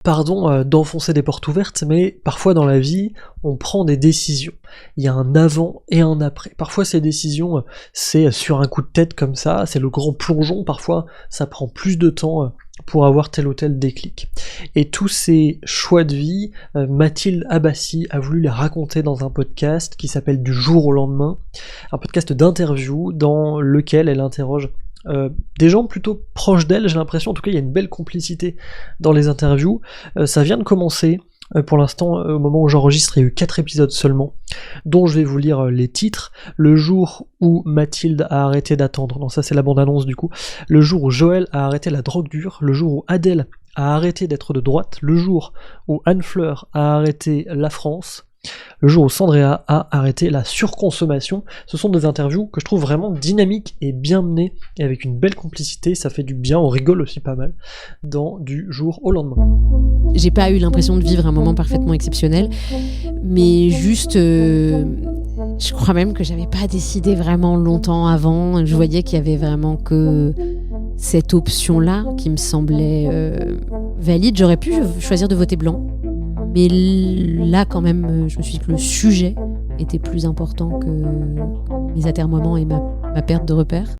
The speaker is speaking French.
Pardon, d'enfoncer des portes ouvertes, mais parfois dans la vie, on prend des décisions. Il y a un avant et un après. Parfois ces décisions, c'est sur un coup de tête comme ça, c'est le grand plongeon, parfois ça prend plus de temps pour avoir tel ou tel déclic. Et tous ces choix de vie, Mathilde Abbassi a voulu les raconter dans un podcast qui s'appelle Du jour au lendemain, un podcast d'interview dans lequel elle interroge des gens plutôt proches d'elle, j'ai l'impression. En tout cas il y a une belle complicité dans les interviews. Ça vient de commencer, pour l'instant, au moment où j'enregistre, il y a eu 4 épisodes seulement, dont je vais vous lire les titres. Le jour où Mathilde a arrêté d'attendre, non ça c'est la bande-annonce du coup, le jour où Joël a arrêté la drogue dure, le jour où Adèle a arrêté d'être de droite, le jour où Anne Fleur a arrêté la France, le jour où Sandrea a arrêté la surconsommation. Ce sont des interviews que je trouve vraiment dynamiques et bien menées, et avec une belle complicité, ça fait du bien, on rigole aussi pas mal, dans Du jour au lendemain. J'ai pas eu l'impression de vivre un moment parfaitement exceptionnel, mais juste, je crois même que j'avais pas décidé vraiment longtemps avant. Je voyais qu'il y avait vraiment que cette option-là qui me semblait valide. J'aurais pu choisir de voter blanc, mais là quand même, je me suis dit que le sujet était plus important que mes atermoiements et ma perte de repères.